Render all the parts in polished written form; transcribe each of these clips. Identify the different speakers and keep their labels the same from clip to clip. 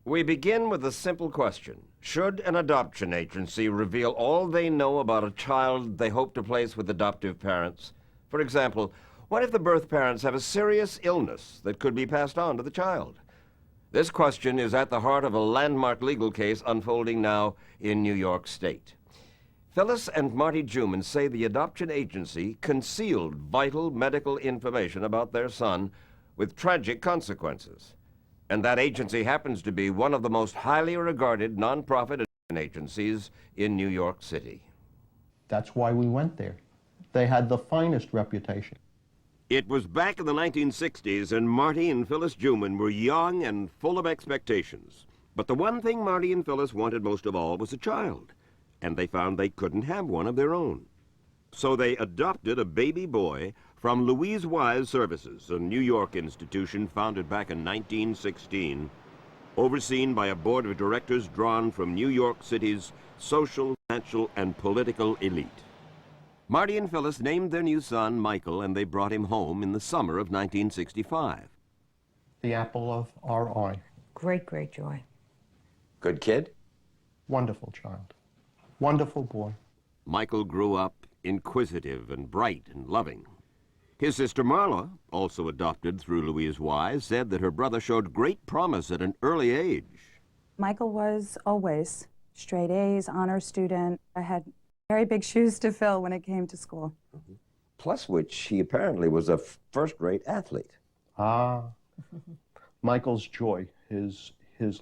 Speaker 1: We begin with a simple question. Should an adoption agency reveal all they know about a child they hope to place with adoptive parents? For example, what if the birth parents have a serious illness that could be passed on to the child? This question is at the heart of a landmark legal case unfolding now in New York State. Phyllis and Marty Juman say the adoption agency concealed vital medical information about their son with tragic consequences. And that agency happens to be one of the most highly regarded nonprofit adoption agencies in New York City.
Speaker 2: That's why we went there. They had the finest reputation.
Speaker 1: It was back in the 1960s, and Marty and Phyllis Juman were young and full of expectations. But the one thing Marty and Phyllis wanted most of all was a child, and they found they couldn't have one of their own. So they adopted a baby boy from Louise Wise Services, a New York institution founded back in 1916, overseen by a board of directors drawn from New York City's social, financial, and political elite. Marty and Phyllis named their new son Michael, and they brought him home in the summer of 1965.
Speaker 2: The apple of our eye.
Speaker 3: Great, great joy.
Speaker 1: Good kid?
Speaker 2: Wonderful child. Wonderful boy.
Speaker 1: Michael grew up inquisitive and bright and loving. His sister Marla, also adopted through Louise Wise, said that her brother showed great promise at an early age.
Speaker 4: Michael was always straight A's, honor student. I had very big shoes to fill when it came to school.
Speaker 5: Plus which he apparently was a first-rate athlete.
Speaker 2: Ah, Michael's joy, his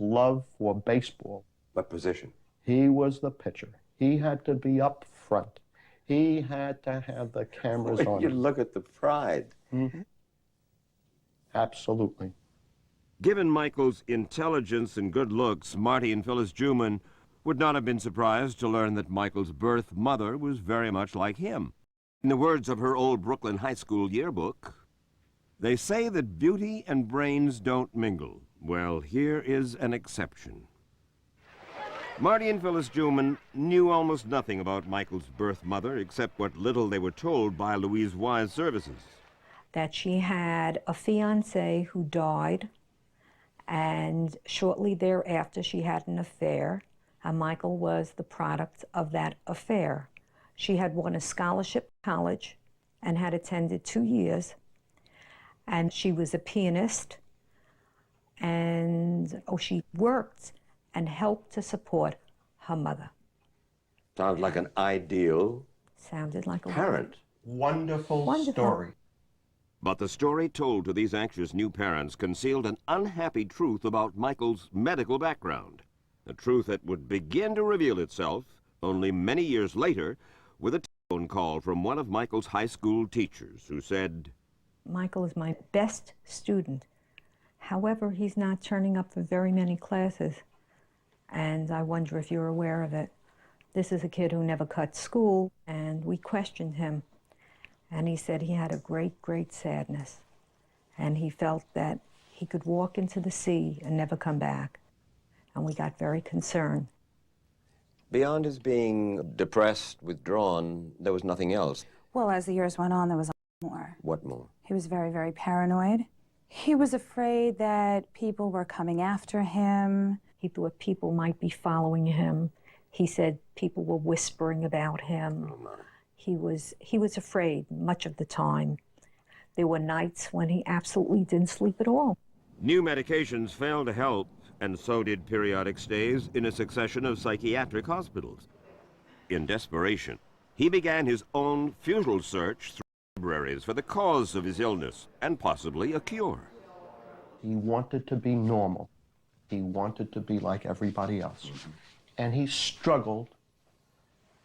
Speaker 2: love for baseball.
Speaker 5: What position?
Speaker 2: He was the pitcher. He had to be up front. He had to have the cameras on
Speaker 5: You
Speaker 2: him.
Speaker 5: look at the pride.
Speaker 2: Mm-hmm. Absolutely.
Speaker 1: Given Michael's intelligence and good looks, Marty and Phyllis Juman would not have been surprised to learn that Michael's birth mother was very much like him. In the words of her old Brooklyn High School yearbook, they say that beauty and brains don't mingle. Well, here is an exception. Marty and Phyllis Juman knew almost nothing about Michael's birth mother except what little they were told by Louise Wise Services.
Speaker 3: That she had a fiancé who died, and shortly thereafter she had an affair, and Michael was the product of that affair. She had won a scholarship to college and had attended 2 years, and she was a pianist, and she worked and helped to support her mother.
Speaker 5: Sounds like an ideal
Speaker 3: Sounded like a
Speaker 5: parent.
Speaker 2: Wonderful
Speaker 3: Wonderful.
Speaker 2: story.
Speaker 1: But the story told to these anxious new parents concealed an unhappy truth about Michael's medical background, a truth that would begin to reveal itself only many years later with a telephone call from one of Michael's high school teachers who said,
Speaker 3: Michael is my best student. However, he's not turning up for very many classes, and I wonder if you're aware of it. This is a kid who never cut school, and we questioned him, and he said he had a great, great sadness, and he felt that he could walk into the sea and never come back, and we got very concerned.
Speaker 5: Beyond his being depressed, withdrawn, there was nothing else.
Speaker 4: Well, as the years went on, there was more.
Speaker 5: What more?
Speaker 4: He was very, very paranoid. He was afraid that people were coming after him.
Speaker 3: He thought people might be following him. He said people were whispering about him.
Speaker 5: Oh, my.
Speaker 3: He was afraid much of the time. There were nights when he absolutely didn't sleep at all.
Speaker 1: new medications failed to help, and so did periodic stays in a succession of psychiatric hospitals. In desperation, he began his own futile search through libraries for the cause of his illness and possibly a cure.
Speaker 2: He wanted to be normal. He wanted to be like everybody else. And he struggled.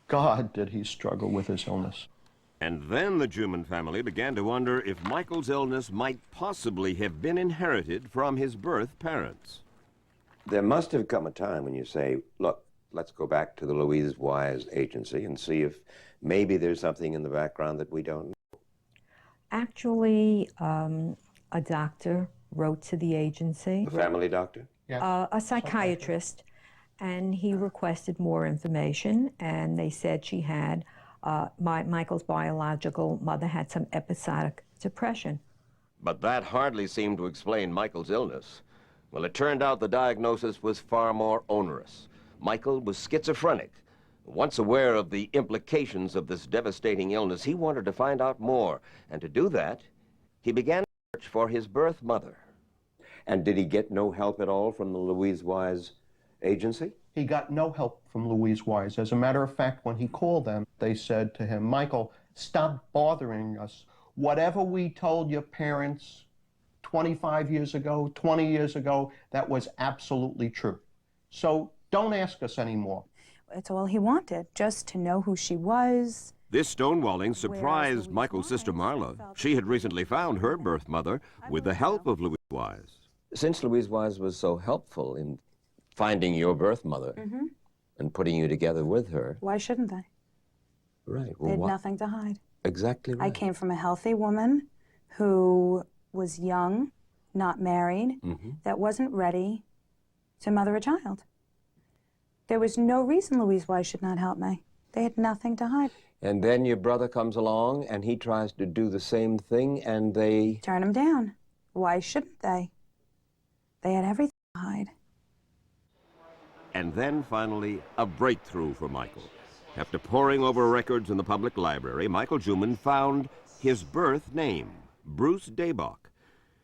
Speaker 2: God, did he struggle with his illness.
Speaker 1: And then the Juman family began to wonder if Michael's illness might possibly have been inherited from his birth parents.
Speaker 5: There must have come a time when you say, look, let's go back to the Louise Wise agency and see if maybe there's something in the background that we don't know.
Speaker 3: Actually, a doctor wrote to the agency,
Speaker 5: The family doctor?
Speaker 3: a psychiatrist, and he requested more information, and they said she had, Michael's biological mother had some episodic depression.
Speaker 1: But that hardly seemed to explain Michael's illness. Well, it turned out the diagnosis was far more onerous. Michael was schizophrenic. Once aware of the implications of this devastating illness, he wanted to find out more. And to do that, he began to search for his birth mother.
Speaker 5: And did he get no help at all from the Louise Wise agency?
Speaker 2: He got no help from Louise Wise. As a matter of fact, when he called them, they said to him, Michael, stop bothering us. Whatever we told your parents 25 years ago, 20 years ago, that was absolutely true. So don't ask us anymore.
Speaker 4: It's all he wanted, just to know who she was.
Speaker 1: This stonewalling surprised Michael's sister Marla. She had recently found her birth mother with the help of Louise Wise.
Speaker 5: Since Louise Wise was so helpful in finding your birth mother and putting you together with her.
Speaker 4: Why shouldn't they?
Speaker 5: Right.
Speaker 4: They had nothing to hide.
Speaker 5: Exactly right.
Speaker 4: I came from a healthy woman who was young, not married, that wasn't ready to mother a child. There was no reason Louise Wise should not help me. They had nothing to hide.
Speaker 5: And then your brother comes along and he tries to do the same thing and they...
Speaker 4: Turn him down. Why shouldn't they? They had everything to hide.
Speaker 1: And then, finally, a breakthrough for Michael. After poring over records in the public library, Michael Juman found his birth name, Bruce Daybach.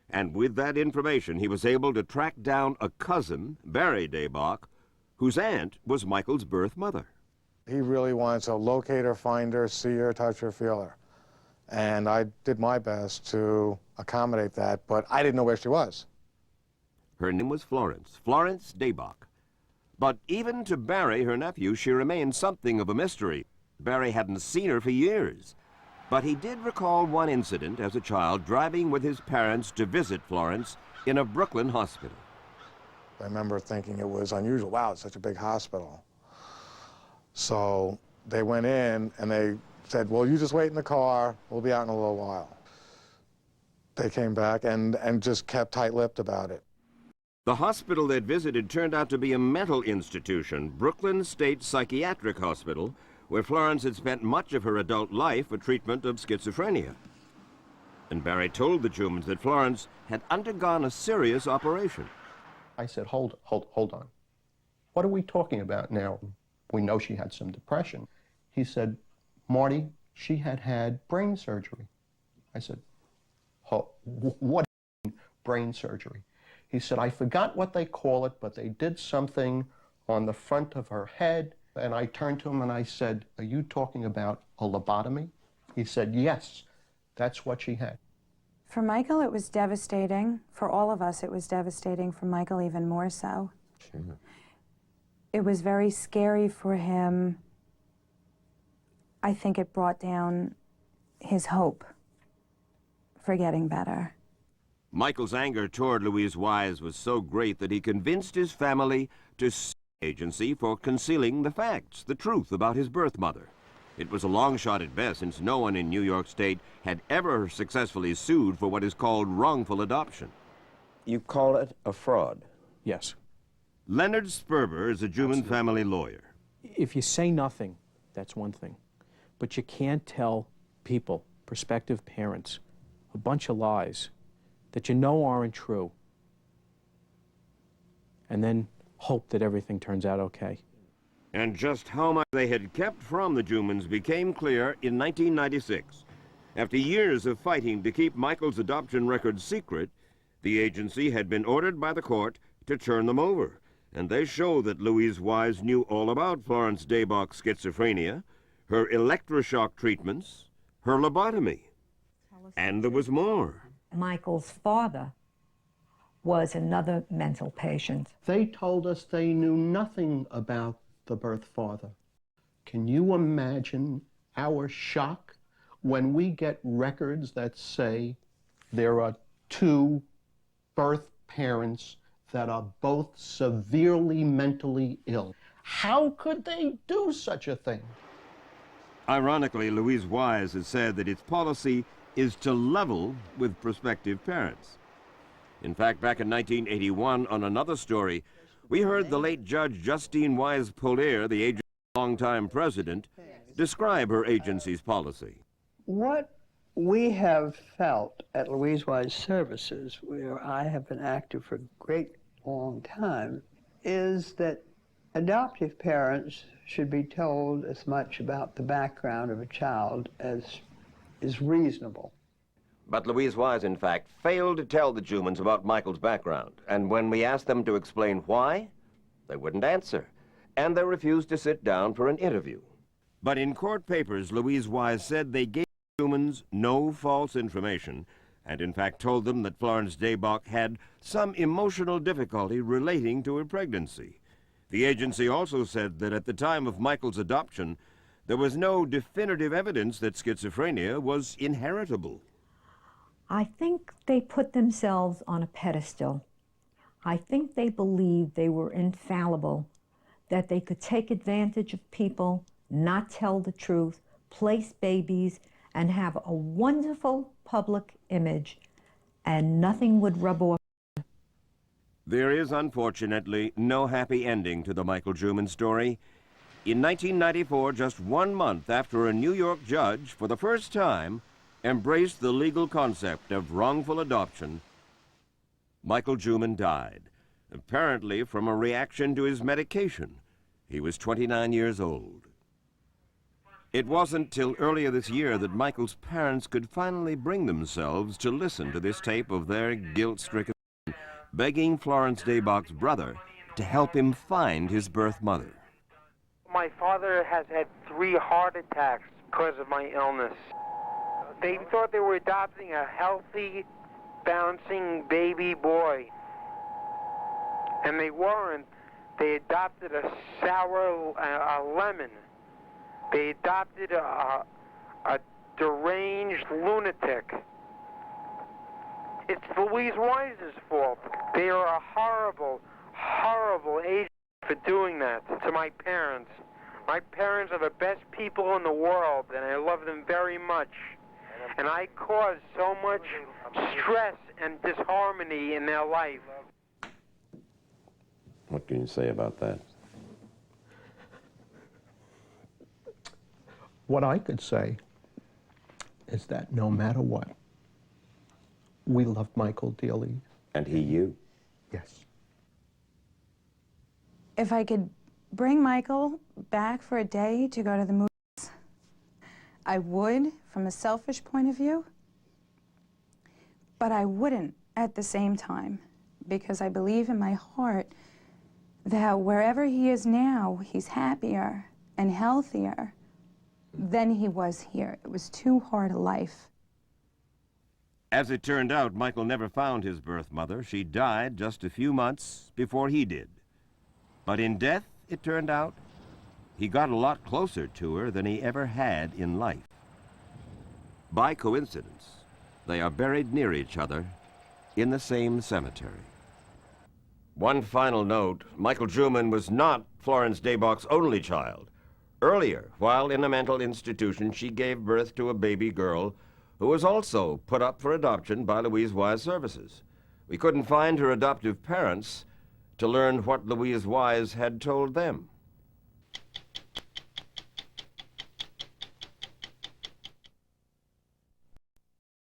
Speaker 1: And with that information, he was able to track down a cousin, Barry Daybach, whose aunt was Michael's birth mother.
Speaker 6: He really wanted to locate her, find her, see her, touch her, feel her. And I did my best to accommodate that, but I didn't know where she was.
Speaker 1: Her name was Florence Daybach. But even to Barry, her nephew, she remained something of a mystery. Barry hadn't seen her for years. But he did recall one incident as a child driving with his parents to visit Florence in a Brooklyn hospital.
Speaker 6: I remember thinking it was unusual. Wow, it's such a big hospital. So they went in and they said, well, you just wait in the car. We'll be out in a little while. They came back and just kept tight-lipped about it.
Speaker 1: The hospital they'd visited turned out to be a mental institution, Brooklyn State Psychiatric Hospital, where Florence had spent much of her adult life for treatment of schizophrenia. And Barry told the Jumans that Florence had undergone a serious operation.
Speaker 2: I said, hold on. What are we talking about now? We know she had some depression. He said, Marty, she had had brain surgery. I said, what brain surgery? He said, I forgot what they call it, but they did something on the front of her head. And I turned to him and I said, are you talking about a lobotomy? He said, yes, that's what she had.
Speaker 4: For Michael, it was devastating. For all of us, it was devastating. For Michael, even more so.
Speaker 5: Sure.
Speaker 4: It was very scary for him. I think it brought down his hope for getting better.
Speaker 1: Michael's anger toward Louise Wise was so great that he convinced his family to sue the agency for concealing the facts, the truth about his birth mother. It was a long shot at best, since no one in New York State had ever successfully sued for what is called wrongful adoption.
Speaker 5: You call it a fraud?
Speaker 7: Yes.
Speaker 1: Leonard Sperber is a Juman family lawyer.
Speaker 7: If you say nothing, that's one thing. But you can't tell people, prospective parents, a bunch of lies that you know aren't true, and then hope that everything turns out okay.
Speaker 1: And just how much they had kept from the Jumans became clear in 1996. After years of fighting to keep Michael's adoption records secret, the agency had been ordered by the court to turn them over. And they show that Louise Wise knew all about Florence Daybach's schizophrenia, her electroshock treatments, her lobotomy. And there was more.
Speaker 3: Michael's father was another mental patient.
Speaker 2: They told us they knew nothing about the birth father. Can you imagine our shock when we get records that say there are two birth parents that are both severely mentally ill? How could they do such a thing?
Speaker 1: Ironically, Louise Wise has said that its policy is to level with prospective parents. In fact, back in 1981, on another story, we heard the late Judge Justine Wise Polier, the agency's longtime president, describe her agency's policy.
Speaker 8: What we have felt at Louise Wise Services, where I have been active for a great long time is that adoptive parents should be told as much about the background of a child as is reasonable.
Speaker 1: But Louise Wise, in fact, failed to tell the Jumans about Michael's background. And when we asked them to explain why, they wouldn't answer. And they refused to sit down for an interview. But in court papers, Louise Wise said they gave the Jumans no false information, and in fact told them that Florence Daybach had some emotional difficulty relating to her pregnancy. The agency also said that at the time of Michael's adoption, there was no definitive evidence that schizophrenia was inheritable.
Speaker 3: I think they put themselves on a pedestal. I think they believed they were infallible, that they could take advantage of people, not tell the truth, place babies, and have a wonderful public image, and nothing would rub off.
Speaker 1: There is, unfortunately, no happy ending to the Michael Juman story. In 1994, just 1 month after a New York judge, for the first time, embraced the legal concept of wrongful adoption, Michael Juman died, apparently from a reaction to his medication. He was 29 years old. It wasn't till earlier this year that Michael's parents could finally bring themselves to listen to this tape of their guilt-stricken son, begging Florence Daybach's brother to help him find his birth mother.
Speaker 9: My father has had 3 heart attacks because of my illness. They thought they were adopting a healthy, bouncing baby boy. And they weren't. They adopted a sour lemon. They adopted a deranged lunatic. It's Louise Wise's fault. They are a horrible, horrible agent for doing that to my parents. My parents are the best people in the world, and I love them very much. And I caused so much stress and disharmony in their life.
Speaker 5: What can you say about that?
Speaker 2: What I could say is that no matter what, we loved Michael dearly.
Speaker 5: And he you?
Speaker 2: Yes.
Speaker 4: If I could bring Michael back for a day to go to the movies, I would, from a selfish point of view, but I wouldn't at the same time, because I believe in my heart that wherever he is now, he's happier and healthier than he was here. It was too hard a life.
Speaker 1: As it turned out, Michael never found his birth mother. She died just a few months before he did. But in death, it turned out, he got a lot closer to her than he ever had in life. By coincidence, they are buried near each other in the same cemetery. One final note, Michael Juman was not Florence Daybach's only child. Earlier, while in a mental institution, she gave birth to a baby girl who was also put up for adoption by Louise Wise Services. We couldn't find her adoptive parents to learn what Louise Wise had told them.